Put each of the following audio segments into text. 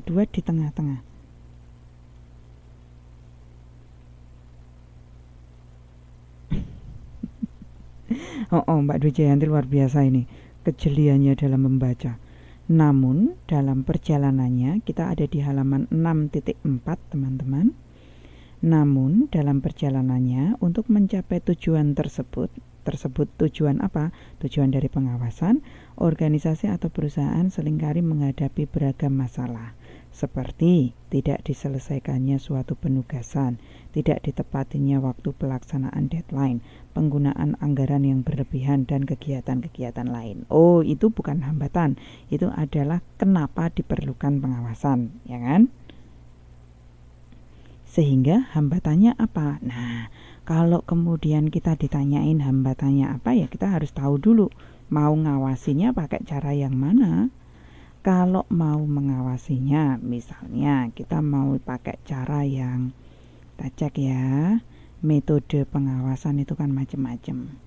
2 di tengah-tengah. Mbak Dwi Jayanti luar biasa ini kejeliannya dalam membaca. Namun dalam perjalanannya kita ada di halaman 6.4 teman-teman. Namun dalam perjalanannya untuk mencapai tujuan tersebut tujuan apa? Tujuan dari pengawasan, organisasi atau perusahaan seringkali menghadapi beragam masalah, seperti tidak diselesaikannya suatu penugasan, tidak ditepatinya waktu pelaksanaan deadline, penggunaan anggaran yang berlebihan, dan kegiatan-kegiatan lain. Itu bukan hambatan, itu adalah kenapa diperlukan pengawasan, ya kan? Sehingga hambatannya apa? Nah, kalau kemudian kita ditanyain hambatannya apa, ya kita harus tahu dulu mau ngawasinya pakai cara yang mana. Kalau mau mengawasinya, misalnya kita mau pakai cara yang kita cek ya, metode pengawasan itu kan macam-macam.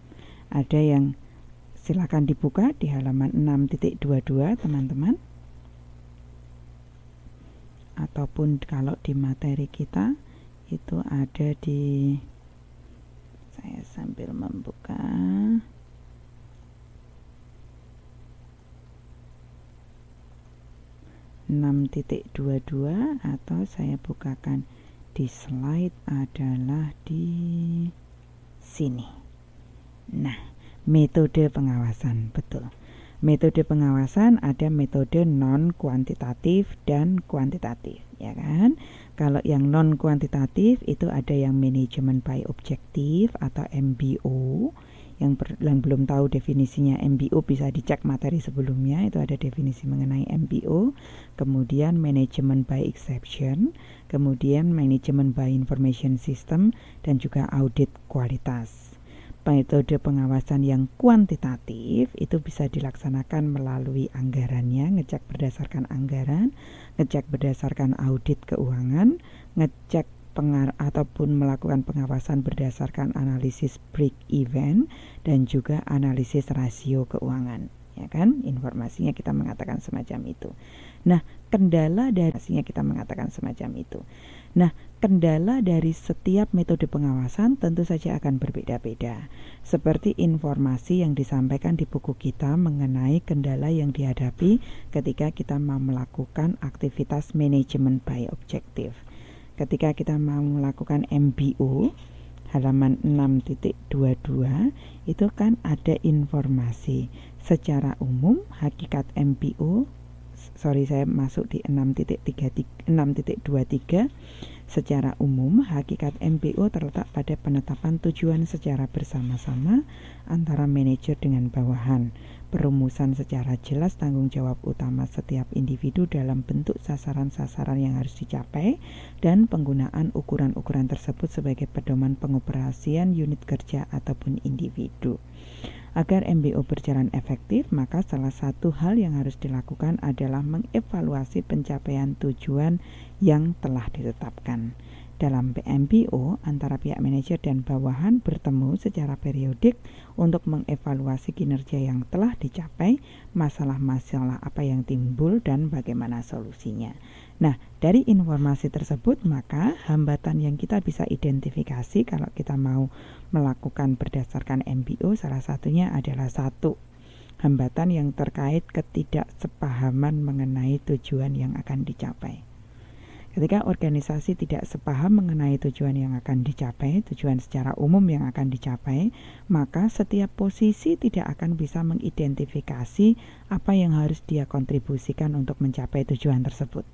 Ada yang silakan dibuka di halaman 6.22 teman-teman. Ataupun kalau di materi kita itu ada di, saya sambil membuka, (6.22) atau saya bukakan di slide adalah di sini. Nah, metode pengawasan, betul. Metode pengawasan ada metode non kuantitatif dan kuantitatif, ya kan? Kalau yang non kuantitatif itu ada yang manajemen by objektif atau MBO. Yang belum tahu definisinya MBO bisa dicek materi sebelumnya, itu ada definisi mengenai MBO. Kemudian manajemen by exception, kemudian manajemen by information system, dan juga audit kualitas. Metode pengawasan yang kuantitatif itu bisa dilaksanakan melalui anggarannya, ngecek berdasarkan anggaran, ngecek berdasarkan audit keuangan, ngecek ataupun melakukan pengawasan berdasarkan analisis break even, dan juga analisis rasio keuangan, ya kan? Informasinya kita mengatakan semacam itu. Nah, kendala dari setiap metode pengawasan tentu saja akan berbeda-beda. Seperti informasi yang disampaikan di buku kita mengenai kendala yang dihadapi ketika kita mau melakukan aktivitas manajemen by objektif. Ketika kita mau melakukan MBO, halaman 6.22, itu kan ada informasi secara umum hakikat MBO. Saya masuk di 6.23. Secara umum, hakikat MBO terletak pada penetapan tujuan secara bersama-sama antara manajer dengan bawahan, perumusan secara jelas tanggung jawab utama setiap individu dalam bentuk sasaran-sasaran yang harus dicapai, dan penggunaan ukuran-ukuran tersebut sebagai pedoman pengoperasian unit kerja ataupun individu. Agar MBO berjalan efektif, maka salah satu hal yang harus dilakukan adalah mengevaluasi pencapaian tujuan yang telah ditetapkan. Dalam MBO, antara pihak manajer dan bawahan bertemu secara periodik untuk mengevaluasi kinerja yang telah dicapai, masalah-masalah apa yang timbul, dan bagaimana solusinya. Nah, dari informasi tersebut, maka hambatan yang kita bisa identifikasi kalau kita mau melakukan berdasarkan MBO, salah satunya adalah satu, hambatan yang terkait ketidaksepahaman mengenai tujuan yang akan dicapai. Ketika organisasi tidak sepaham mengenai tujuan yang akan dicapai, tujuan secara umum yang akan dicapai, maka setiap posisi tidak akan bisa mengidentifikasi apa yang harus dia kontribusikan untuk mencapai tujuan tersebut.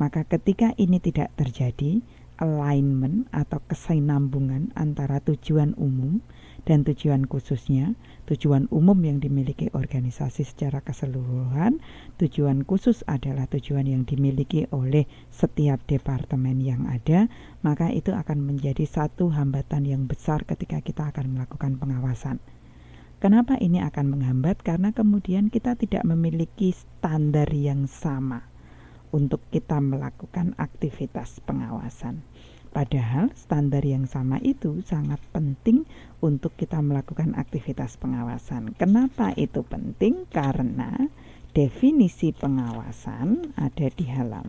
Maka ketika ini tidak terjadi, alignment atau kesinambungan antara tujuan umum dan tujuan khususnya, tujuan umum yang dimiliki organisasi secara keseluruhan, tujuan khusus adalah tujuan yang dimiliki oleh setiap departemen yang ada, maka itu akan menjadi satu hambatan yang besar ketika kita akan melakukan pengawasan. Kenapa ini akan menghambat? Karena kemudian kita tidak memiliki standar yang sama untuk kita melakukan aktivitas pengawasan. Padahal standar yang sama itu sangat penting untuk kita melakukan aktivitas pengawasan. Kenapa itu penting? Karena definisi pengawasan ada di halaman